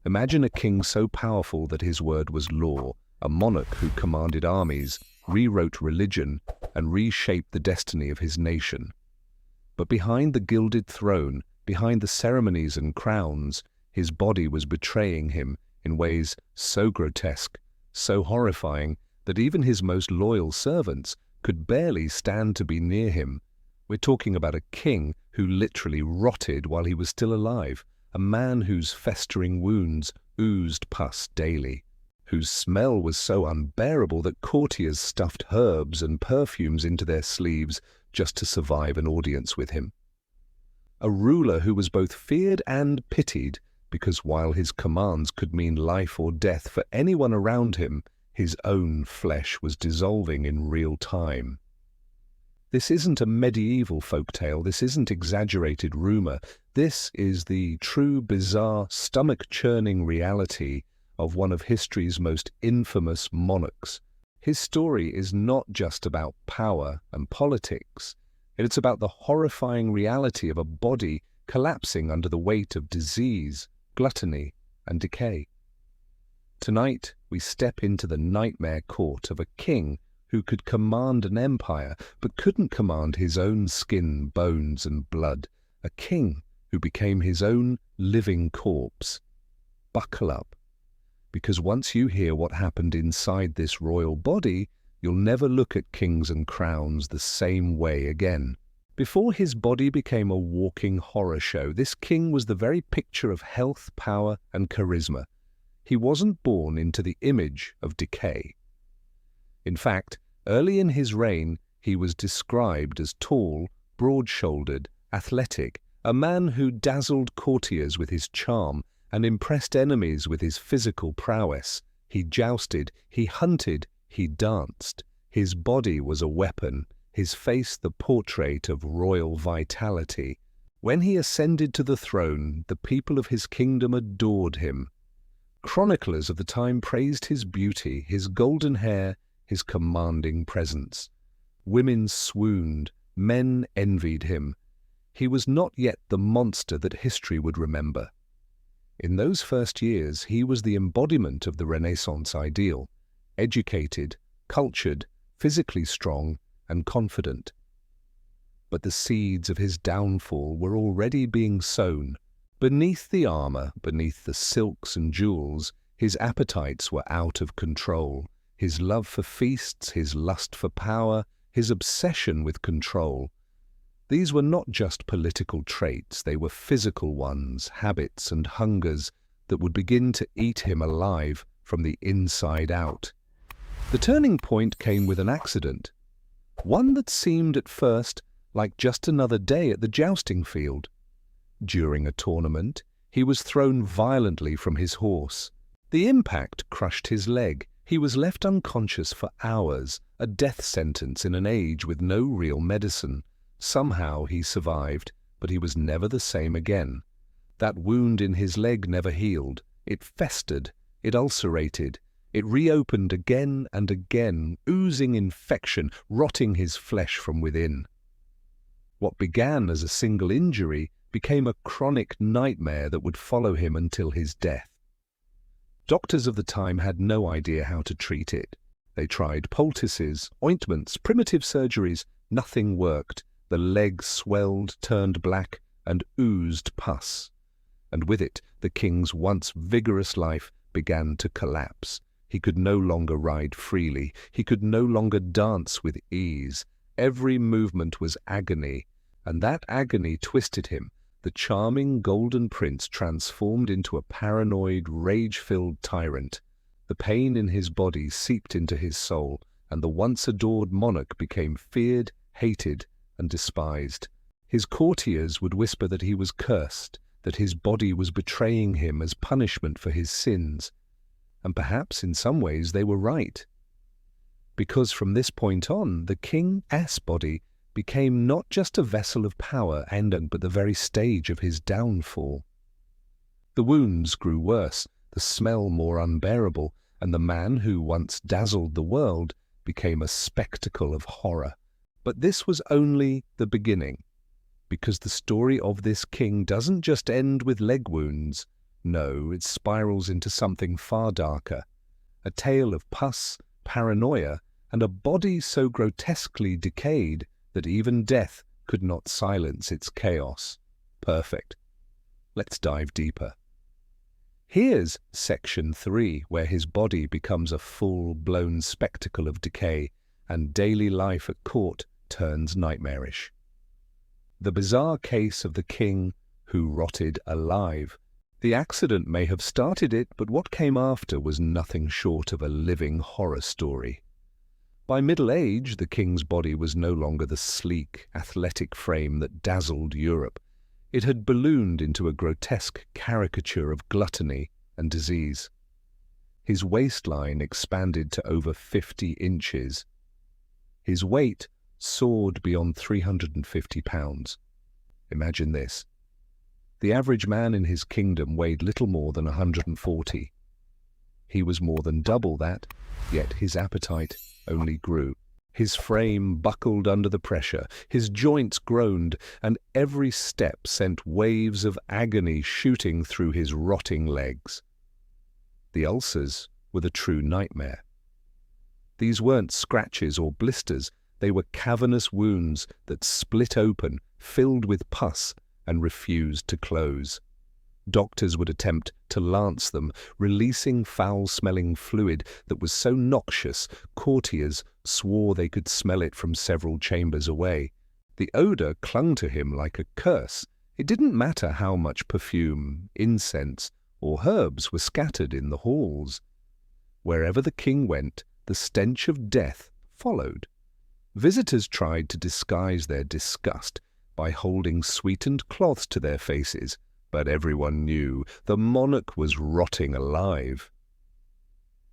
Imagine a king so powerful that his word was law, a monarch who commanded armies, rewrote religion, and reshaped the destiny of his nation. But behind the gilded throne, behind the ceremonies and crowns, his body was betraying him in ways so grotesque, so horrifying, that even his most loyal servants could barely stand to be near him. We're talking about a king who literally rotted while he was still alive, a man whose festering wounds oozed pus daily, whose smell was so unbearable that courtiers stuffed herbs and perfumes into their sleeves just to survive an audience with him. A ruler who was both feared and pitied, because while his commands could mean life or death for anyone around him, his own flesh was dissolving in real time. This isn't a medieval folktale, this isn't exaggerated rumor, this is the true, bizarre, stomach-churning reality of one of history's most infamous monarchs. His story is not just about power and politics, it's about the horrifying reality of a body collapsing under the weight of disease, gluttony, and decay. Tonight, we step into the nightmare court of a king who could command an empire, but couldn't command his own skin, bones, and blood. A king who became his own living corpse. Buckle up, because once you hear what happened inside this royal body, you'll never look at kings and crowns the same way again. Before his body became a walking horror show, this king was the very picture of health, power, and charisma. He wasn't born into the image of decay. In fact, early in his reign, he was described as tall, broad-shouldered, athletic, a man who dazzled courtiers with his charm and impressed enemies with his physical prowess. He jousted, he hunted, he danced. His body was a weapon, his face the portrait of royal vitality. When he ascended to the throne, the people of his kingdom adored him. Chroniclers of the time praised his beauty, his golden hair, his commanding presence. Women swooned, men envied him. He was not yet the monster that history would remember. In those first years, he was the embodiment of the Renaissance ideal, educated, cultured, physically strong, and confident. But the seeds of his downfall were already being sown. Beneath the armor, beneath the silks and jewels, his appetites were out of control. His love for feasts, his lust for power, his obsession with control. These were not just political traits, they were physical ones, habits and hungers that would begin to eat him alive from the inside out. The turning point came with an accident, one that seemed at first like just another day at the jousting field. During a tournament, he was thrown violently from his horse. The impact crushed his leg. He was left unconscious for hours, a death sentence in an age with no real medicine. Somehow he survived, but he was never the same again. That wound in his leg never healed. It festered, it ulcerated, it reopened again and again, oozing infection, rotting his flesh from within. What began as a single injury became a chronic nightmare that would follow him until his death. Doctors of the time had no idea how to treat it. They tried poultices, ointments, primitive surgeries. Nothing worked. The leg swelled, turned black, and oozed pus. And with it, the king's once vigorous life began to collapse. He could no longer ride freely. He could no longer dance with ease. Every movement was agony, and that agony twisted him. The charming golden prince transformed into a paranoid, rage-filled tyrant. The pain in his body seeped into his soul, and the once adored monarch became feared, hated, and despised. His courtiers would whisper that he was cursed, that his body was betraying him as punishment for his sins. And perhaps in some ways they were right. Because from this point on, the king's body became not just a vessel of power but the very stage of his downfall. The wounds grew worse, the smell more unbearable, and the man who once dazzled the world became a spectacle of horror. But this was only the beginning, because the story of this king doesn't just end with leg wounds. No, it spirals into something far darker. A tale of pus, paranoia, and a body so grotesquely decayed that even death could not silence its chaos. Perfect. Let's dive deeper. Here's Section 3, where his body becomes a full-blown spectacle of decay, and daily life at court turns nightmarish. The bizarre case of the king who rotted alive. The accident may have started it, but what came after was nothing short of a living horror story. By middle age, the king's body was no longer the sleek, athletic frame that dazzled Europe. It had ballooned into a grotesque caricature of gluttony and disease. His waistline expanded to over 50 inches. His weight soared beyond 350 pounds. Imagine this. The average man in his kingdom weighed little more than 140. He was more than double that, yet his appetite only grew. His frame buckled under the pressure, his joints groaned, and every step sent waves of agony shooting through his rotting legs. The ulcers were the true nightmare. These weren't scratches or blisters, they were cavernous wounds that split open, filled with pus, and refused to close. Doctors would attempt to lance them, releasing foul-smelling fluid that was so noxious courtiers swore they could smell it from several chambers away. The odor clung to him like a curse. It didn't matter how much perfume, incense, or herbs were scattered in the halls. Wherever the king went, the stench of death followed. Visitors tried to disguise their disgust by holding sweetened cloths to their faces, but everyone knew the monarch was rotting alive.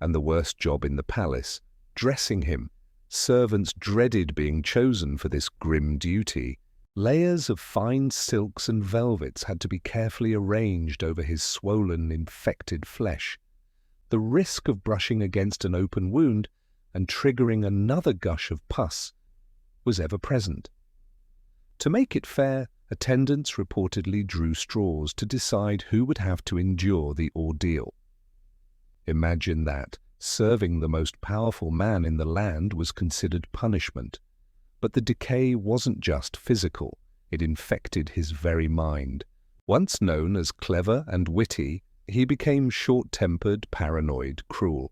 And the worst job in the palace, dressing him. Servants dreaded being chosen for this grim duty. Layers of fine silks and velvets had to be carefully arranged over his swollen, infected flesh. The risk of brushing against an open wound and triggering another gush of pus was ever present. To make it fair, attendants reportedly drew straws to decide who would have to endure the ordeal. Imagine that. Serving the most powerful man in the land was considered punishment. But the decay wasn't just physical, it infected his very mind. Once known as clever and witty, he became short-tempered, paranoid, cruel.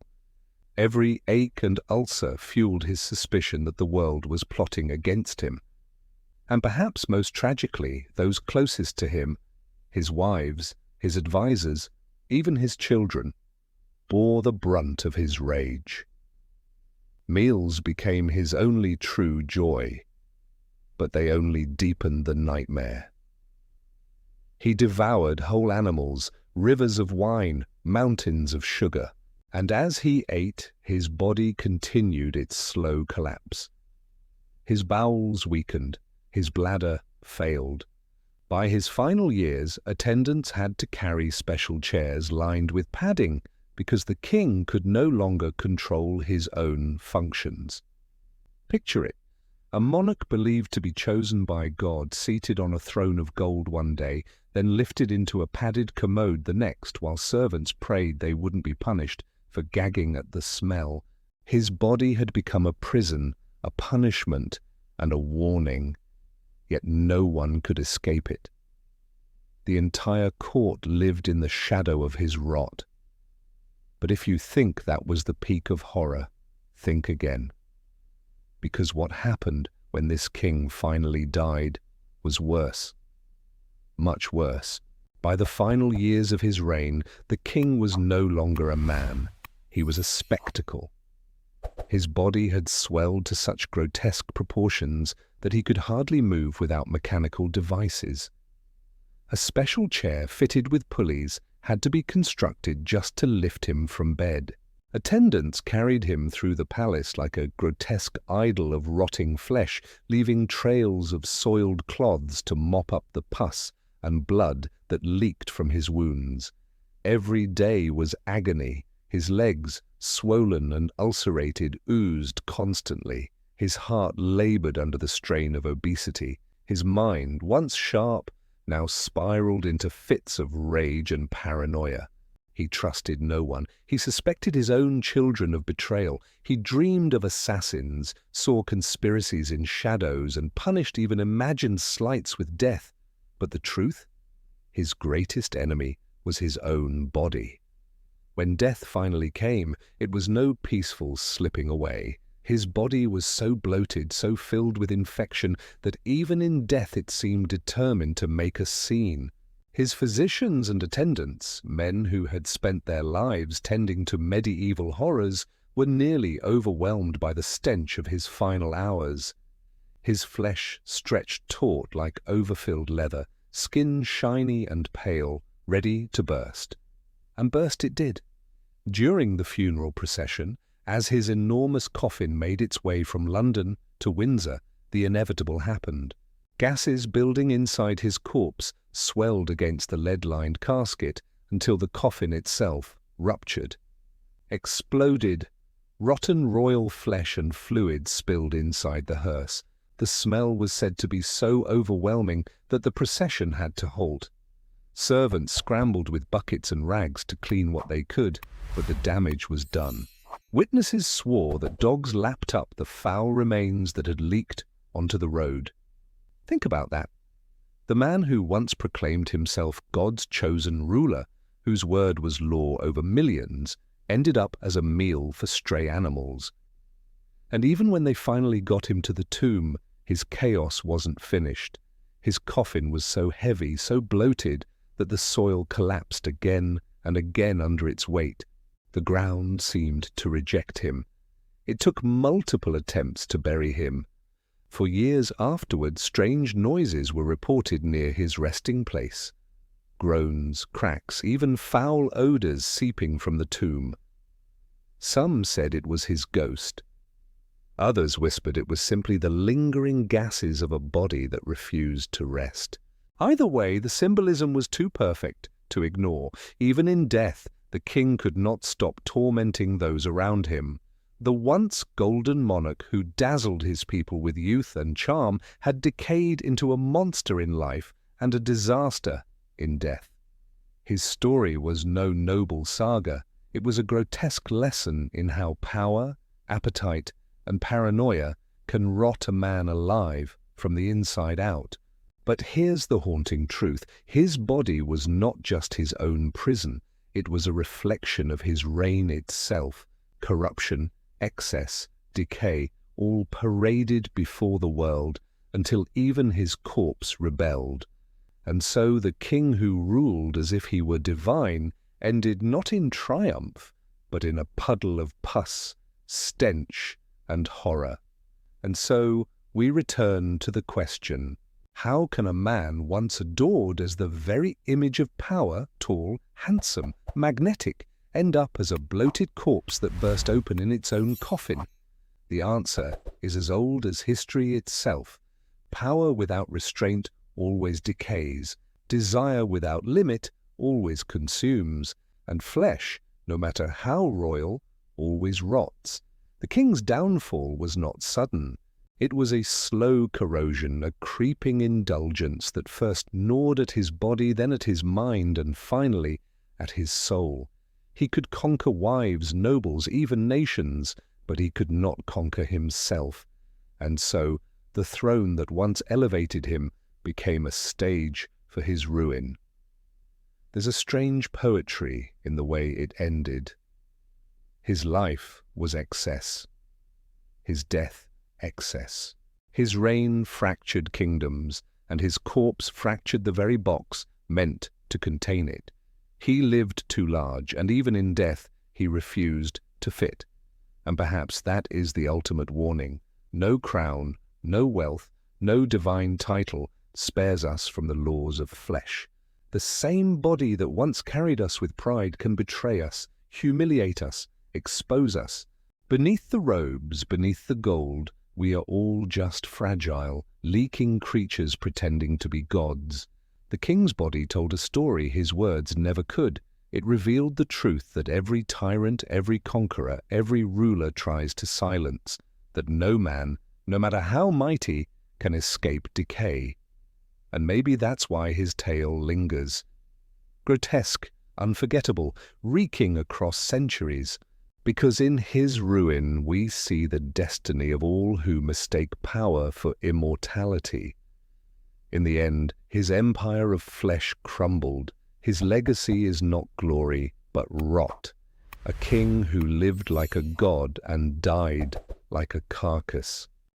Every ache and ulcer fueled his suspicion that the world was plotting against him. And perhaps most tragically, those closest to him, his wives, his advisers, even his children, bore the brunt of his rage. Meals became his only true joy, but they only deepened the nightmare. He devoured whole animals, rivers of wine, mountains of sugar, and as he ate, his body continued its slow collapse. His bowels weakened, his bladder failed. By his final years, attendants had to carry special chairs lined with padding because the king could no longer control his own functions. Picture it. A monarch believed to be chosen by God seated on a throne of gold one day, then lifted into a padded commode the next while servants prayed they wouldn't be punished for gagging at the smell. His body had become a prison, a punishment, and a warning. Yet no one could escape it. The entire court lived in the shadow of his rot. But if you think that was the peak of horror, think again. Because what happened when this king finally died was worse. Much worse. By the final years of his reign, the king was no longer a man. He was a spectacle. His body had swelled to such grotesque proportions that he could hardly move without mechanical devices. A special chair fitted with pulleys had to be constructed just to lift him from bed. Attendants carried him through the palace like a grotesque idol of rotting flesh, leaving trails of soiled cloths to mop up the pus and blood that leaked from his wounds. Every day was agony. His legs, swollen and ulcerated, oozed constantly. His heart labored under the strain of obesity. His mind, once sharp, now spiraled into fits of rage and paranoia. He trusted no one. He suspected his own children of betrayal. He dreamed of assassins, saw conspiracies in shadows, and punished even imagined slights with death. But the truth? His greatest enemy was his own body. When death finally came, it was no peaceful slipping away. His body was so bloated, so filled with infection, that even in death it seemed determined to make a scene. His physicians and attendants, men who had spent their lives tending to medieval horrors, were nearly overwhelmed by the stench of his final hours. His flesh stretched taut like overfilled leather, skin shiny and pale, ready to burst. And burst it did. During the funeral procession, as his enormous coffin made its way from London to Windsor, the inevitable happened. Gases building inside his corpse swelled against the lead-lined casket until the coffin itself ruptured. Exploded. Rotten royal flesh and fluid spilled inside the hearse. The smell was said to be so overwhelming that the procession had to halt. Servants scrambled with buckets and rags to clean what they could, but the damage was done. Witnesses swore that dogs lapped up the foul remains that had leaked onto the road. Think about that. The man who once proclaimed himself God's chosen ruler, whose word was law over millions, ended up as a meal for stray animals. And even when they finally got him to the tomb, his chaos wasn't finished. His coffin was so heavy, so bloated, that the soil collapsed again and again under its weight. The ground seemed to reject him. It took multiple attempts to bury him. For years afterward, strange noises were reported near his resting place. Groans, cracks, even foul odors seeping from the tomb. Some said it was his ghost. Others whispered it was simply the lingering gases of a body that refused to rest. Either way, the symbolism was too perfect to ignore. Even in death, the king could not stop tormenting those around him. The once golden monarch who dazzled his people with youth and charm had decayed into a monster in life and a disaster in death. His story was no noble saga. It was a grotesque lesson in how power, appetite, and paranoia can rot a man alive from the inside out. But here's the haunting truth. His body was not just his own prison. It was a reflection of his reign itself. Corruption, excess, decay, all paraded before the world until even his corpse rebelled. And so the king who ruled as if he were divine ended not in triumph, but in a puddle of pus, stench, and horror. And so we return to the question, how can a man once adored as the very image of power, tall, handsome, magnetic, end up as a bloated corpse that burst open in its own coffin? The answer is as old as history itself. Power without restraint always decays. Desire without limit always consumes. And flesh, no matter how royal, always rots. The king's downfall was not sudden. It was a slow corrosion, a creeping indulgence that first gnawed at his body, then at his mind, and finally at his soul. He could conquer wives, nobles, even nations, but he could not conquer himself. And so the throne that once elevated him became a stage for his ruin. There's a strange poetry in the way it ended. His life was excess. His death, excess. His reign fractured kingdoms, and his corpse fractured the very box meant to contain it. He lived too large, and even in death he refused to fit. And perhaps that is the ultimate warning. No crown, no wealth, no divine title spares us from the laws of flesh. The same body that once carried us with pride can betray us, humiliate us, expose us. Beneath the robes, beneath the gold, we are all just fragile, leaking creatures pretending to be gods. The king's body told a story his words never could. It revealed the truth that every tyrant, every conqueror, every ruler tries to silence, that no man, no matter how mighty, can escape decay. and maybe that's why his tale lingers. Grotesque, unforgettable, reeking across centuries, because in his ruin we see the destiny of all who mistake power for immortality. In the end, his empire of flesh crumbled. His legacy is not glory, but rot. A king who lived like a god and died like a carcass.